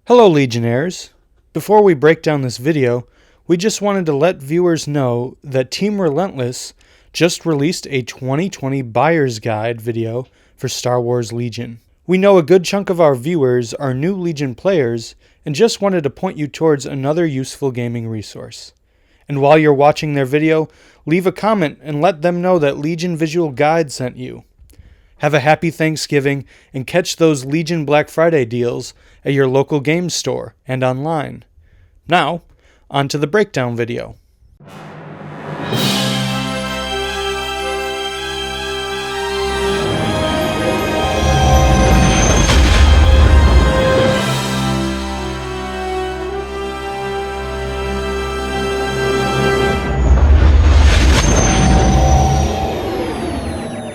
Hello Legionnaires! Before we break down this video, we just wanted to let viewers know that Team Relentless just released a 2020 Buyer's Guide video for Star Wars Legion. We know a good chunk of our viewers are new Legion players and just wanted to point you towards another useful gaming resource. And while you're watching their video, leave a comment and let them know that Legion Visual Guide sent you. Have a happy Thanksgiving and catch those Legion Black Friday deals at your local game store and online. Now, on to the breakdown video.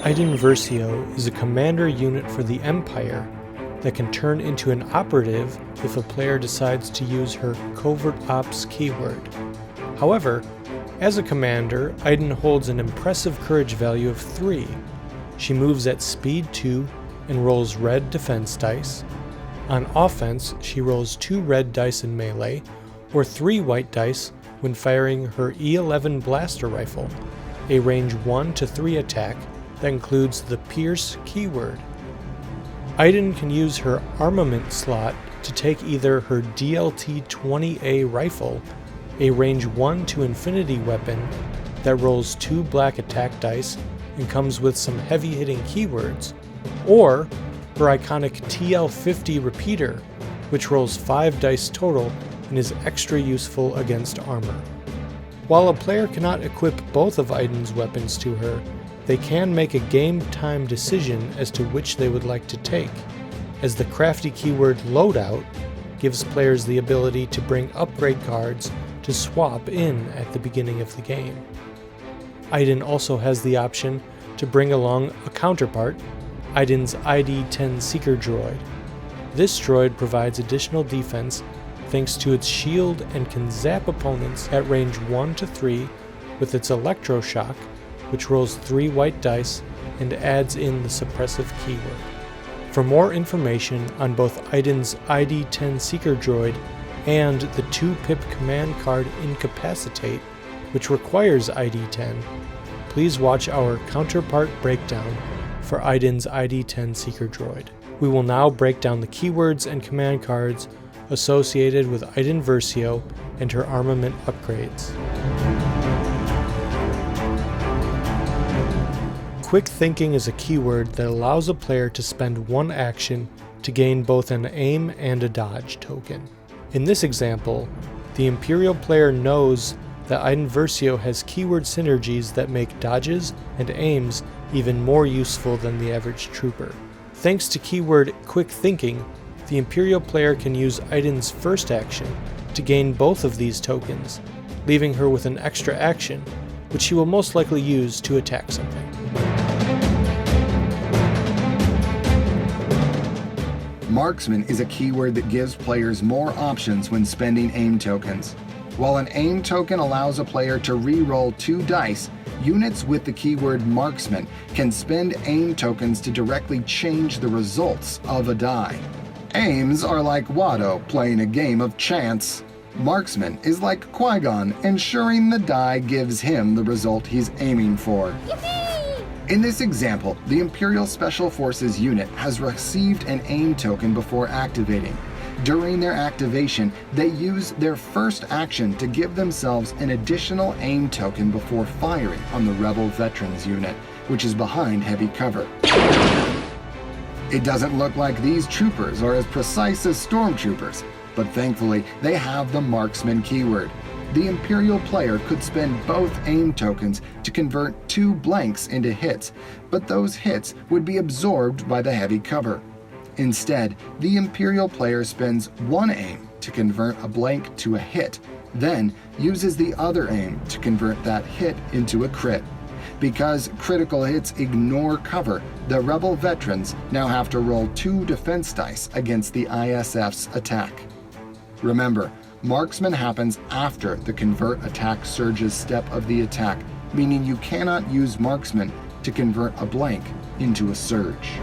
Iden Versio is a commander unit for the Empire that can turn into an operative if a player decides to use her Covert Ops keyword. However, as a commander, Iden holds an impressive courage value of 3. She moves at speed 2 and rolls red defense dice. On offense, she rolls 2 red dice in melee, or 3 white dice when firing her E11 blaster rifle, a range 1 to 3 attack that includes the Pierce keyword. Iden can use her armament slot to take either her DLT-20A rifle, a range 1 to infinity weapon that rolls 2 black attack dice and comes with some heavy-hitting keywords, or her iconic TL-50 repeater, which rolls 5 dice total and is extra useful against armor. While a player cannot equip both of Iden's weapons to her, they can make a game-time decision as to which they would like to take, as the crafty keyword loadout gives players the ability to bring upgrade cards to swap in at the beginning of the game. Iden also has the option to bring along a counterpart, Iden's ID-10 Seeker droid. This droid provides additional defense thanks to its shield and can zap opponents at range 1 to 3 with its electroshock, which rolls 3 white dice and adds in the suppressive keyword. For more information on both Iden's ID-10 Seeker droid and the 2-pip command card Incapacitate, which requires ID-10, please watch our counterpart breakdown for Iden's ID-10 Seeker droid. We will now break down the keywords and command cards associated with Iden Versio and her armament upgrades. Quick Thinking is a keyword that allows a player to spend 1 action to gain both an aim and a dodge token. In this example, the Imperial player knows that Iden Versio has keyword synergies that make dodges and aims even more useful than the average trooper. Thanks to keyword Quick Thinking, the Imperial player can use Iden's first action to gain both of these tokens, leaving her with an extra action, which she will most likely use to attack something. Marksman is a keyword that gives players more options when spending aim tokens. While an aim token allows a player to re-roll 2 dice, units with the keyword Marksman can spend aim tokens to directly change the results of a die. Aims are like Watto playing a game of chance. Marksman is like Qui-Gon, ensuring the die gives him the result he's aiming for. Yippee! In this example, the Imperial Special Forces unit has received an aim token before activating. During their activation, they use their first action to give themselves an additional aim token before firing on the Rebel Veterans unit, which is behind heavy cover. It doesn't look like these troopers are as precise as stormtroopers, but thankfully they have the Marksman keyword. The Imperial player could spend both aim tokens to convert 2 blanks into hits, but those hits would be absorbed by the heavy cover. Instead, the Imperial player spends 1 aim to convert a blank to a hit, then uses the other aim to convert that hit into a crit. Because critical hits ignore cover, the Rebel Veterans now have to roll 2 defense dice against the ISF's attack. Remember, Marksman happens after the Convert Attack Surge's step of the attack, meaning you cannot use Marksman to convert a blank into a surge.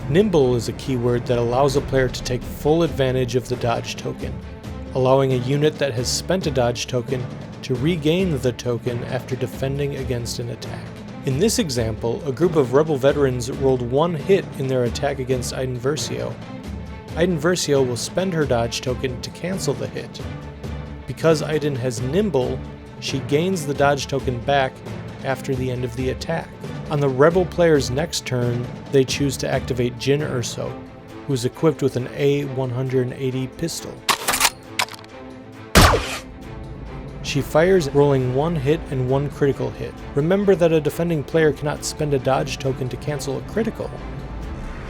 Nimble is a keyword that allows a player to take full advantage of the dodge token, allowing a unit that has spent a dodge token to regain the token after defending against an attack. In this example, a group of Rebel veterans rolled 1 hit in their attack against Iden Versio. Iden Versio will spend her dodge token to cancel the hit. Because Iden has Nimble, she gains the dodge token back after the end of the attack. On the Rebel player's next turn, they choose to activate Jin Erso, who is equipped with an A180 pistol. She fires, rolling 1 hit and 1 critical hit. Remember that a defending player cannot spend a dodge token to cancel a critical,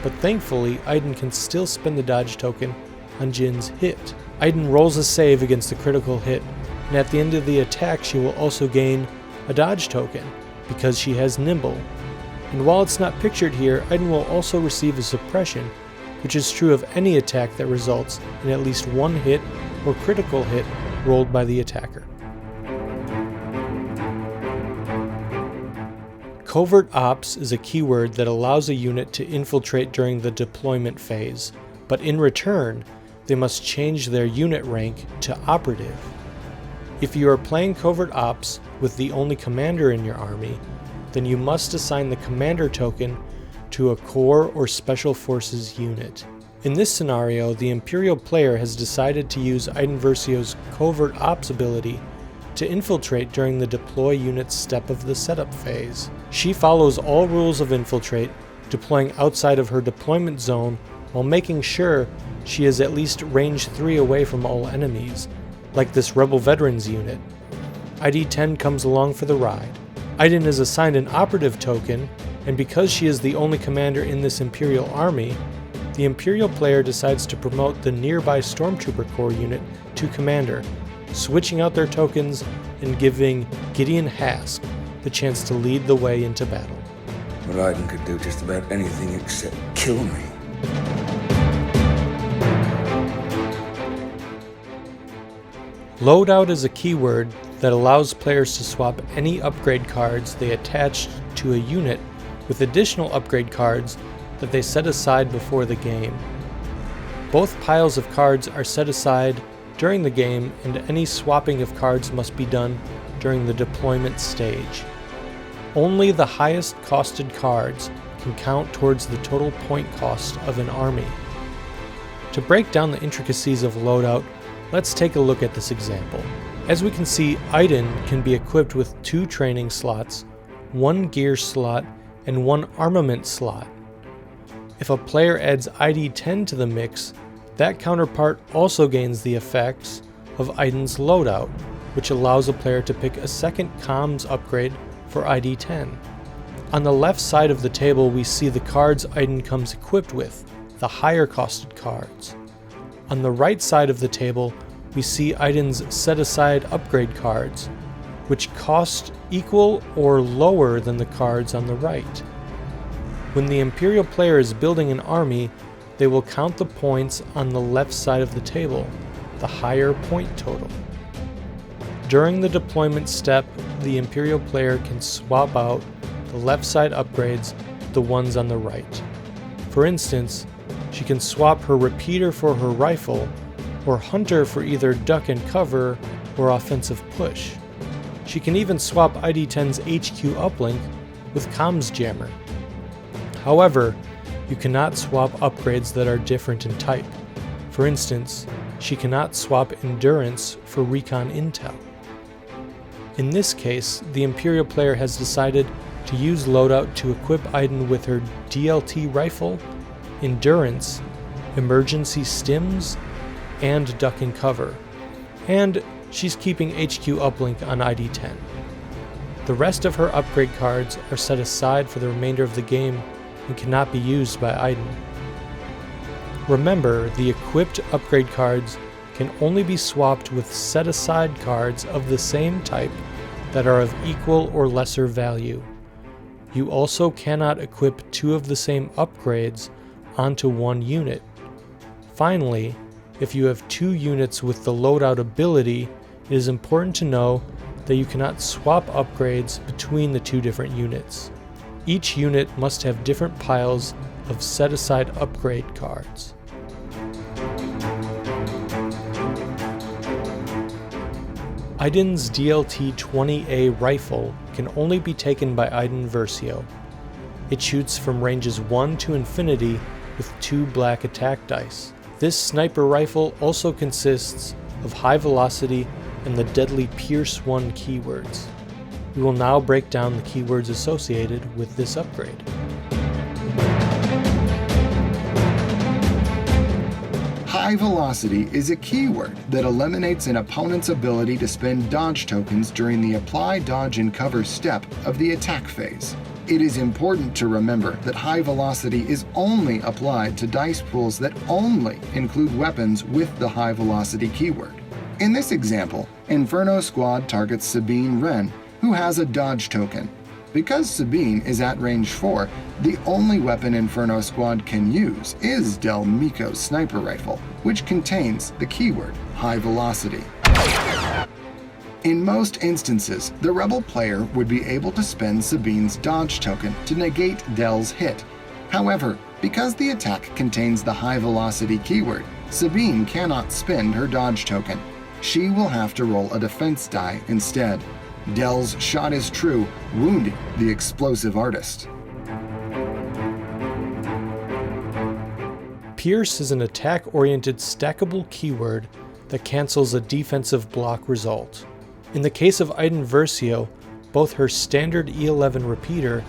but thankfully Iden can still spend the dodge token on Jin's hit. Iden rolls a save against the critical hit, and at the end of the attack she will also gain a dodge token, because she has Nimble. And while it's not pictured here, Iden will also receive a suppression, which is true of any attack that results in at least 1 hit or critical hit rolled by the attacker. Covert Ops is a keyword that allows a unit to infiltrate during the deployment phase, but in return, they must change their unit rank to Operative. If you are playing Covert Ops with the only commander in your army, then you must assign the commander token to a Corps or Special Forces unit. In this scenario, the Imperial player has decided to use Iden Versio's Covert Ops ability to infiltrate during the deploy unit's step of the setup phase. She follows all rules of infiltrate, deploying outside of her deployment zone while making sure she is at least range 3 away from all enemies, like this Rebel Veterans unit. ID 10 comes along for the ride. Iden is assigned an Operative token, and because she is the only commander in this Imperial army, the Imperial player decides to promote the nearby Stormtrooper Corps unit to Commander, switching out their tokens and giving Gideon Hask the chance to lead the way into battle. Well, Iden could do just about anything except kill me. Loadout is a keyword that allows players to swap any upgrade cards they attached to a unit with additional upgrade cards that they set aside before the game. Both piles of cards are set aside during the game, and any swapping of cards must be done during the deployment stage. Only the highest costed cards can count towards the total point cost of an army. To break down the intricacies of loadout, let's take a look at this example. As we can see, Iden can be equipped with 2 training slots, 1 gear slot, and 1 armament slot. If a player adds ID 10 to the mix, that counterpart also gains the effects of Iden's loadout, which allows a player to pick a second comms upgrade for ID 10. On the left side of the table we see the cards Iden comes equipped with, the higher costed cards. On the right side of the table we see Iden's set aside upgrade cards, which cost equal or lower than the cards on the right. When the Imperial player is building an army, they will count the points on the left side of the table, the higher point total. During the deployment step, the Imperial player can swap out the left side upgrades with the ones on the right. For instance, she can swap her repeater for her rifle, or hunter for either duck and cover or offensive push. She can even swap ID10's HQ uplink with comms jammer. However, you cannot swap upgrades that are different in type. For instance, she cannot swap endurance for recon intel. In this case, the Imperial player has decided to use loadout to equip Iden with her DLT rifle, endurance, emergency stims, and duck and cover, and she's keeping HQ uplink on ID 10. The rest of her upgrade cards are set aside for the remainder of the game and cannot be used by Iden. Remember, the equipped upgrade cards can only be swapped with set aside cards of the same type that are of equal or lesser value. You also cannot equip 2 of the same upgrades onto 1 unit. Finally, if you have 2 units with the loadout ability, it is important to know that you cannot swap upgrades between the 2 different units. Each unit must have different piles of set-aside upgrade cards. Iden's DLT-20A rifle can only be taken by Iden Versio. It shoots from ranges 1 to infinity with 2 black attack dice. This sniper rifle also consists of high velocity and the deadly Pierce 1 keywords. We will now break down the keywords associated with this upgrade. High velocity is a keyword that eliminates an opponent's ability to spend dodge tokens during the apply, dodge, and cover step of the attack phase. It is important to remember that high velocity is only applied to dice pools that only include weapons with the high velocity keyword. In this example, Inferno Squad targets Sabine Wren, who has a dodge token. Because Sabine is at range 4, the only weapon Inferno Squad can use is Del Mico's sniper rifle, which contains the keyword high velocity. In most instances, the rebel player would be able to spend Sabine's dodge token to negate Del's hit. However, because the attack contains the high velocity keyword, Sabine cannot spend her dodge token. She will have to roll a defense die instead. Del's shot is true, wounding the explosive artist. Pierce is an attack-oriented stackable keyword that cancels a defensive block result. In the case of Iden Versio, both her standard E11 repeater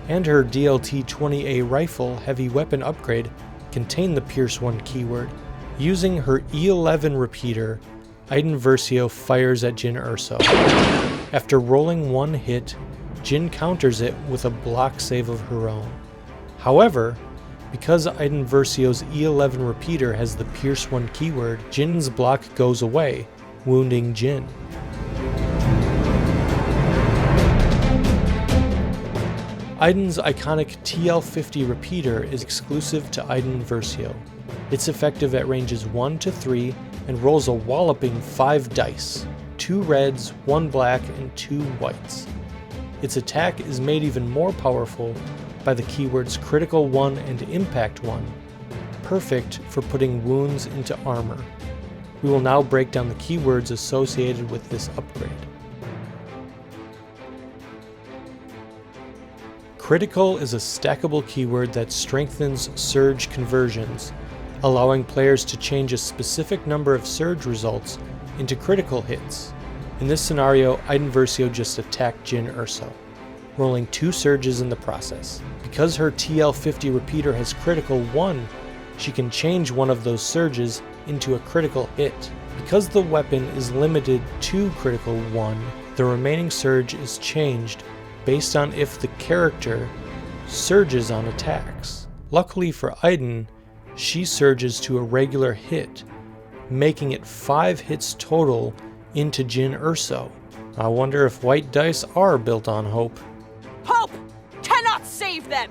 and her DLT-20A rifle heavy weapon upgrade contain the Pierce 1 keyword. Using her E11 repeater, Iden Versio fires at Jyn Erso. After rolling one hit, Jyn counters it with a block save of her own. However, because Iden Versio's E11 repeater has the Pierce 1 keyword, Jyn's block goes away, wounding Jyn. Iden's iconic TL50 repeater is exclusive to Iden Versio. It's effective at ranges 1 to 3 and rolls a walloping 5 dice, 2 reds, 1 black, and 2 whites. Its attack is made even more powerful by the keywords Critical 1 and Impact 1, perfect for putting wounds into armor. We will now break down the keywords associated with this upgrade. Critical is a stackable keyword that strengthens surge conversions, allowing players to change a specific number of surge results into critical hits. In this scenario, Iden Versio just attacked Jyn Erso, rolling 2 surges in the process. Because her TL50 repeater has critical 1, she can change one of those surges into a critical hit. Because the weapon is limited to critical 1, the remaining surge is changed based on if the character surges on attacks. Luckily for Iden, she surges to a regular hit, making it 5 hits total into Jyn Erso. I wonder if white dice are built on hope. Hope cannot save them!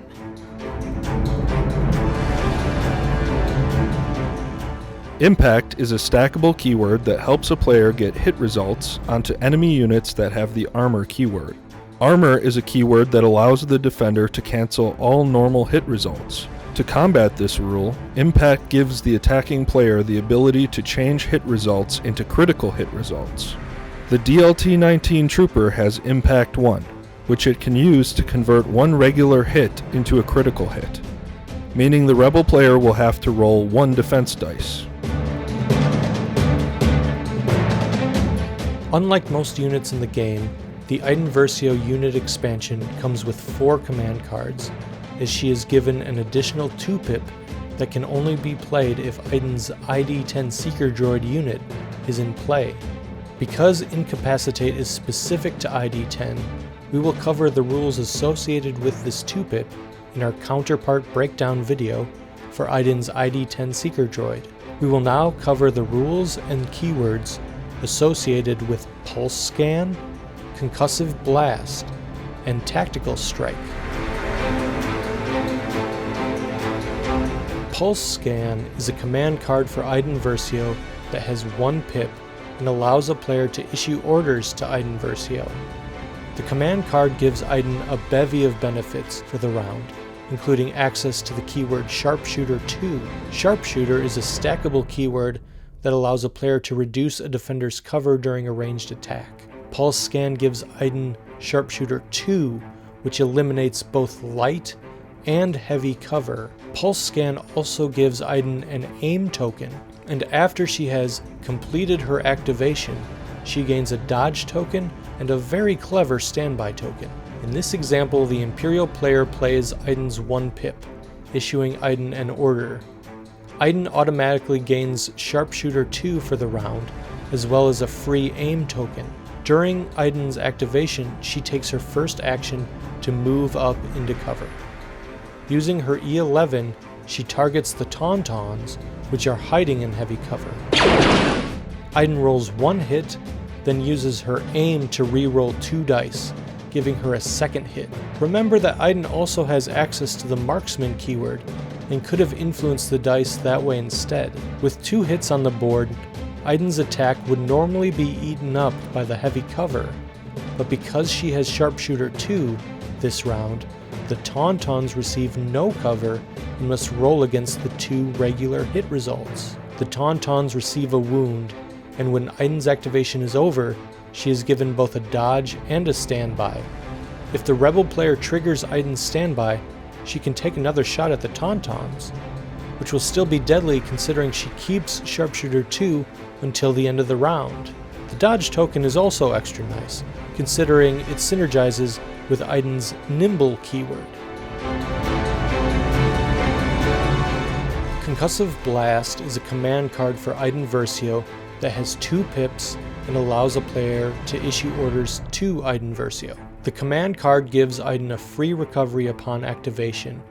Impact is a stackable keyword that helps a player get hit results onto enemy units that have the armor keyword. Armor is a keyword that allows the defender to cancel all normal hit results. To combat this rule, Impact gives the attacking player the ability to change hit results into critical hit results. The DLT-19 Trooper has Impact 1, which it can use to convert one regular hit into a critical hit, meaning the rebel player will have to roll 1 defense dice. Unlike most units in the game, the Iden Versio unit expansion comes with 4 command cards, as she is given an additional 2-pip that can only be played if Iden's ID-10 Seeker Droid unit is in play. Because Incapacitate is specific to ID-10, we will cover the rules associated with this 2-pip in our counterpart breakdown video for Iden's ID-10 Seeker Droid. We will now cover the rules and keywords associated with Pulse Scan, Concussive Blast, and Tactical Strike. Pulse Scan is a command card for Iden Versio that has 1 pip and allows a player to issue orders to Iden Versio. The command card gives Iden a bevy of benefits for the round. including access to the keyword Sharpshooter 2. Sharpshooter is a stackable keyword that allows a player to reduce a defender's cover during a ranged attack. Pulse Scan gives Iden Sharpshooter 2, which eliminates both light and heavy cover. Pulse Scan also gives Iden an aim token, and after she has completed her activation, she gains a dodge token and a very clever standby token. In this example, the Imperial player plays Iden's 1 pip, issuing Iden an order. Iden automatically gains Sharpshooter 2 for the round, as well as a free aim token. During Iden's activation, she takes her first action to move up into cover. Using her E11, she targets the Tauntauns, which are hiding in heavy cover. Iden rolls 1 hit, then uses her aim to re-roll 2 dice, giving her a second hit. Remember that Iden also has access to the Marksman keyword, and could have influenced the dice that way instead. With 2 hits on the board, Iden's attack would normally be eaten up by the heavy cover, but because she has Sharpshooter 2 this round, the Tauntauns receive no cover and must roll against the 2 regular hit results. The Tauntauns receive a wound, and when Iden's activation is over, she is given both a dodge and a standby. If the Rebel player triggers Iden's standby, she can take another shot at the Tauntauns, which will still be deadly considering she keeps Sharpshooter 2 until the end of the round. The dodge token is also extra nice, considering it synergizes with Iden's Nimble keyword. Concussive Blast is a command card for Iden Versio that has 2 pips and allows a player to issue orders to Iden Versio. The command card gives Iden a free recovery upon activation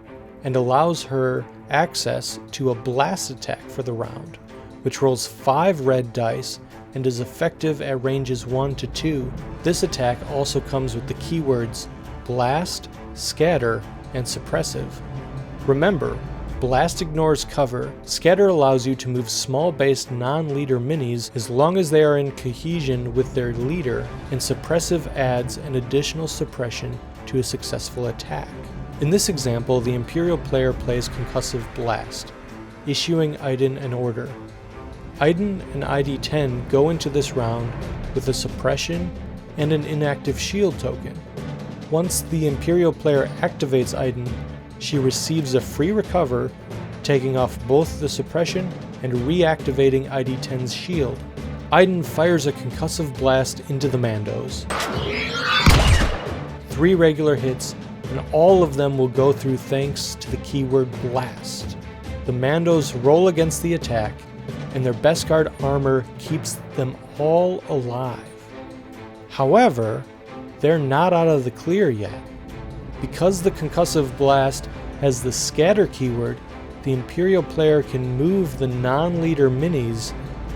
and allows her access to a blast attack for the round, which rolls 5 red dice and is effective at ranges 1 to 2. This attack also comes with the keywords Blast, Scatter, and Suppressive. Remember, Blast ignores cover, Scatter allows you to move small-based non-leader minis as long as they are in cohesion with their leader, and Suppressive adds an additional suppression to a successful attack. In this example, the Imperial player plays Concussive Blast, issuing Iden an order. Iden and ID-10 go into this round with a suppression and an inactive shield token. Once the Imperial player activates Iden, she receives a free recover, taking off both the suppression and reactivating ID-10's shield. Iden fires a Concussive Blast into the Mandos. 3 regular hits, and all of them will go through thanks to the keyword Blast. The Mandos roll against the attack, and their Beskar armor keeps them all alive. However, they're not out of the clear yet. Because the Concussive Blast has the Scatter keyword, the Imperial player can move the non-leader minis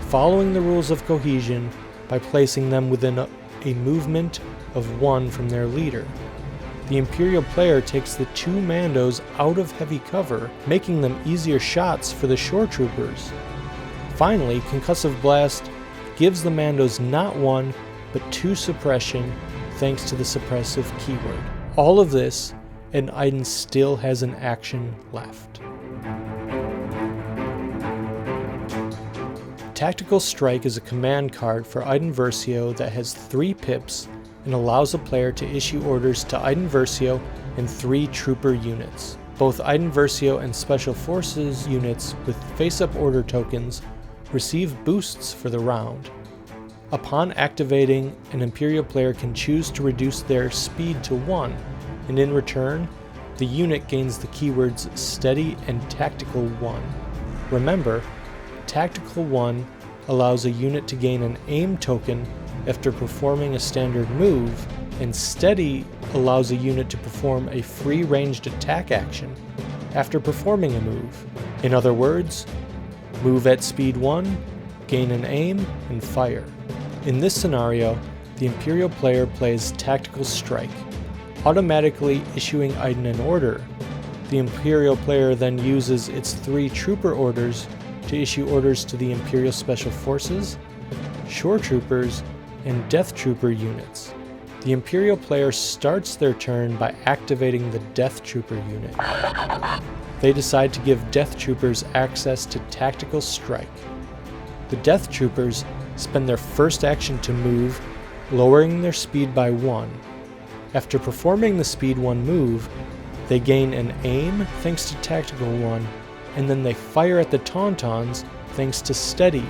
following the rules of cohesion by placing them within a movement of 1 from their leader. The Imperial player takes the 2 Mandos out of heavy cover, making them easier shots for the shore troopers. Finally, Concussive Blast gives the Mandos not 1, but 2 suppression thanks to the suppressive keyword. All of this, and Iden still has an action left. Tactical Strike is a command card for Iden Versio that has 3 pips and allows a player to issue orders to Iden Versio and 3 trooper units. Both Iden Versio and Special Forces units with face-up order tokens receive boosts for the round. Upon activating, an Imperial player can choose to reduce their speed to 1, and in return, the unit gains the keywords Steady and Tactical 1. Remember, Tactical 1 allows a unit to gain an aim token after performing a standard move, and Steady allows a unit to perform a free ranged attack action after performing a move. In other words, move at speed 1, gain an aim, and fire. In this scenario, the Imperial player plays Tactical Strike, automatically issuing Iden an order. The Imperial player then uses its 3 trooper orders to issue orders to the Imperial Special Forces, Shore Troopers, and Death Trooper units. The Imperial player starts their turn by activating the Death Trooper unit. They decide to give Death Troopers access to Tactical Strike. The Death Troopers spend their first action to move, lowering their speed by 1. After performing the Speed 1 move, they gain an aim thanks to Tactical 1, and then they fire at the Tauntauns thanks to Steady.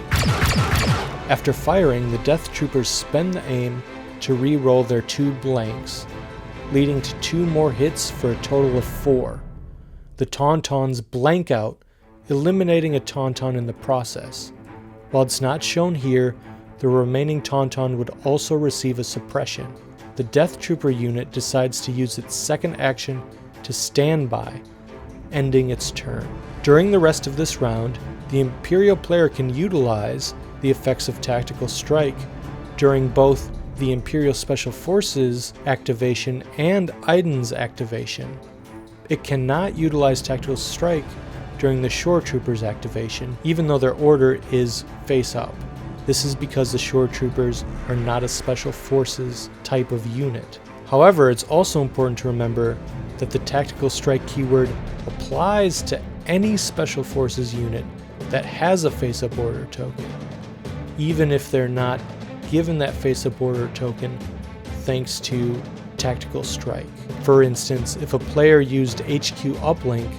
After firing, the Death Troopers spend the aim to re-roll their 2 blanks, leading to 2 more hits for a total of 4. The Tauntauns blank out, eliminating a Tauntaun in the process. While it's not shown here, the remaining Tauntaun would also receive a suppression. The Death Trooper unit decides to use its second action to stand by, ending its turn. During the rest of this round, the Imperial player can utilize the effects of Tactical Strike during both the Imperial Special Forces activation and Iden's activation. It cannot utilize Tactical Strike during the Shore Troopers activation, even though their order is face up. This is because the Shore Troopers are not a Special Forces type of unit. However, it's also important to remember that the Tactical Strike keyword applies to any Special Forces unit that has a face-up order token, even if they're not given that face-up order token thanks to Tactical Strike. For instance, if a player used HQ uplink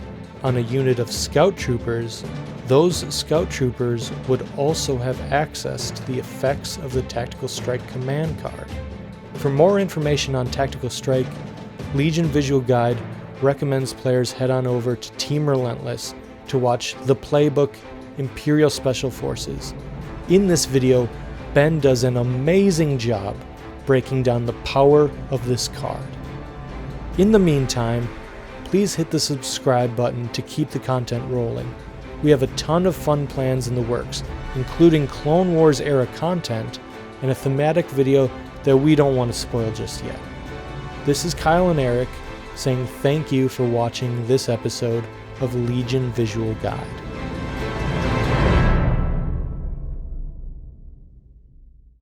on a unit of Scout Troopers, those Scout Troopers would also have access to the effects of the Tactical Strike command card. For more information on Tactical Strike, Legion Visual Guide recommends players head on over to Team Relentless to watch the playbook Imperial Special Forces. In this video, Ben does an amazing job breaking down the power of this card. In the meantime, please hit the subscribe button to keep the content rolling. We have a ton of fun plans in the works, including Clone Wars era content and a thematic video that we don't want to spoil just yet. This is Kyle and Eric saying thank you for watching this episode of Legion Visual Guide.